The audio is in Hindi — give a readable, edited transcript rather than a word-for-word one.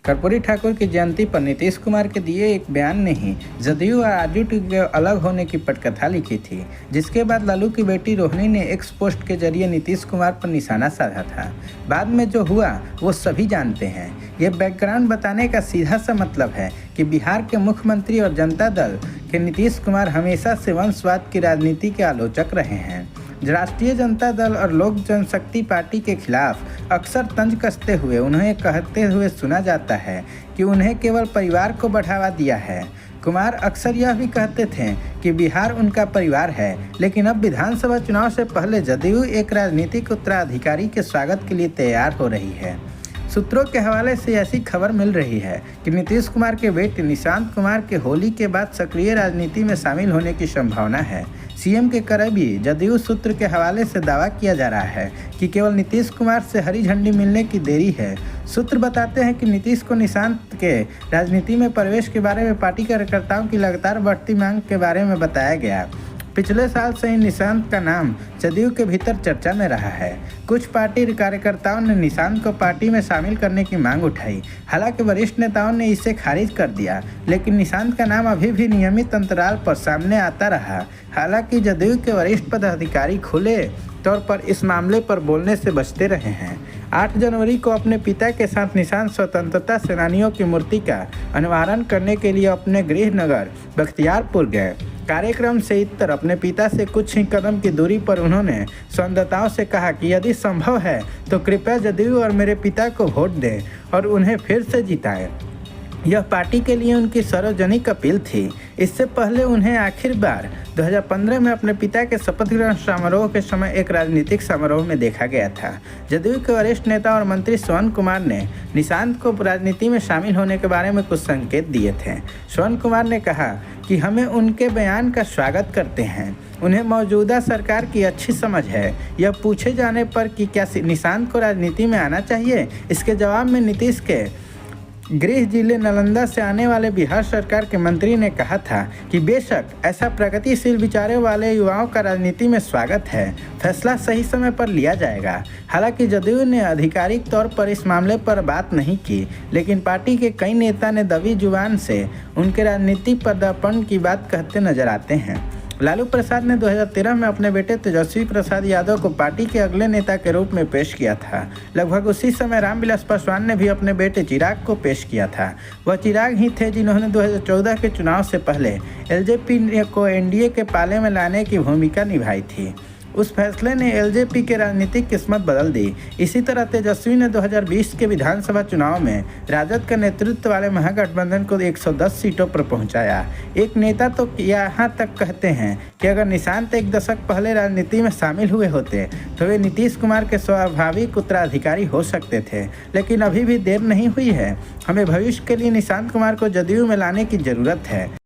कर्पूरी ठाकुर की जयंती पर नीतीश कुमार के दिए एक बयान ने ही जदयू और आरजेडी के अलग होने की पटकथा लिखी थी, जिसके बाद लालू की बेटी रोहिणी ने एक्स पोस्ट के जरिए नीतीश कुमार पर निशाना साधा था। बाद में जो हुआ वो सभी जानते हैं। ये बैकग्राउंड बताने का सीधा सा मतलब है कि बिहार के मुख्यमंत्री और जनता दल के नीतीश कुमार हमेशा से वंशवाद की राजनीति के आलोचक रहे हैं। राष्ट्रीय जनता दल और लोक जनशक्ति पार्टी के खिलाफ अक्सर तंज कसते हुए उन्हें कहते हुए सुना जाता है कि उन्हें केवल परिवार को बढ़ावा दिया है। कुमार अक्सर यह भी कहते थे कि बिहार उनका परिवार है, लेकिन अब विधानसभा चुनाव से पहले जदयू एक राजनीतिक उत्तराधिकारी के स्वागत के लिए तैयार हो रही है। सूत्रों के हवाले से ऐसी खबर मिल रही है कि नीतीश कुमार के बेटे निशांत कुमार के होली के बाद सक्रिय राजनीति में शामिल होने की संभावना है। सीएम के करीबी जदयू सूत्र के हवाले से दावा किया जा रहा है कि केवल नीतीश कुमार से हरी झंडी मिलने की देरी है। सूत्र बताते हैं कि नीतीश को निशांत के राजनीति में प्रवेश के बारे में पार्टी कार्यकर्ताओं की लगातार बढ़ती मांग के बारे में बताया गया। पिछले साल से ही निशांत का नाम जदयू के भीतर चर्चा में रहा है। कुछ पार्टी कार्यकर्ताओं ने निशांत को पार्टी में शामिल करने की मांग उठाई। हालांकि वरिष्ठ नेताओं ने इसे खारिज कर दिया, लेकिन निशांत का नाम अभी भी नियमित अंतराल पर सामने आता रहा। हालांकि जदयू के वरिष्ठ पदाधिकारी खुले तौर पर इस मामले पर बोलने से बचते रहे हैं। 8 जनवरी को अपने पिता के साथ निशांत स्वतंत्रता सेनानियों की मूर्ति का अनावरण करने के लिए अपने गृह नगर बख्तियारपुर गए। कार्यक्रम से इतर अपने पिता से कुछ ही कदम की दूरी पर उन्होंने संवाददाताओं से कहा कि यदि संभव है तो कृपया जदयू और मेरे पिता को वोट दें और उन्हें फिर से जिताएं। यह पार्टी के लिए उनकी सार्वजनिक अपील थी। इससे पहले उन्हें आखिर बार 2015 में अपने पिता के शपथ ग्रहण समारोह के समय एक राजनीतिक समारोह में देखा गया था। जदयू के वरिष्ठ नेता और मंत्री श्रवण कुमार ने निशांत को राजनीति में शामिल होने के बारे में कुछ संकेत दिए थे। श्रवण कुमार ने कहा कि हमें उनके बयान का स्वागत करते हैं। उन्हें मौजूदा सरकार की अच्छी समझ है। यह पूछे जाने पर कि क्या निशांत को राजनीति में आना चाहिए, इसके जवाब में नीतीश के गृह जिले नालंदा से आने वाले बिहार सरकार के मंत्री ने कहा था कि बेशक ऐसा प्रगतिशील विचारों वाले युवाओं का राजनीति में स्वागत है। फैसला सही समय पर लिया जाएगा। हालांकि जदयू ने आधिकारिक तौर पर इस मामले पर बात नहीं की, लेकिन पार्टी के कई नेता ने दबी जुबान से उनके राजनीतिक पदार्पण की बात कहते नजर आते हैं। लालू प्रसाद ने 2013 में अपने बेटे तेजस्वी प्रसाद यादव को पार्टी के अगले नेता के रूप में पेश किया था। लगभग उसी समय रामविलास पासवान ने भी अपने बेटे चिराग को पेश किया था। वह चिराग ही थे जिन्होंने 2014 के चुनाव से पहले एलजेपी को एनडीए के पाले में लाने की भूमिका निभाई थी। उस फैसले ने एलजेपी के राजनीतिक किस्मत बदल दी। इसी तरह तेजस्वी ने 2020 के विधानसभा चुनाव में राजद का नेतृत्व वाले महागठबंधन को 110 सीटों पर पहुंचाया। एक नेता तो यहाँ तक कहते हैं कि अगर निशांत एक दशक पहले राजनीति में शामिल हुए होते तो वे नीतीश कुमार के स्वाभाविक उत्तराधिकारी हो सकते थे, लेकिन अभी भी देर नहीं हुई है। हमें भविष्य के लिए निशांत कुमार को जदयू में लाने की जरूरत है।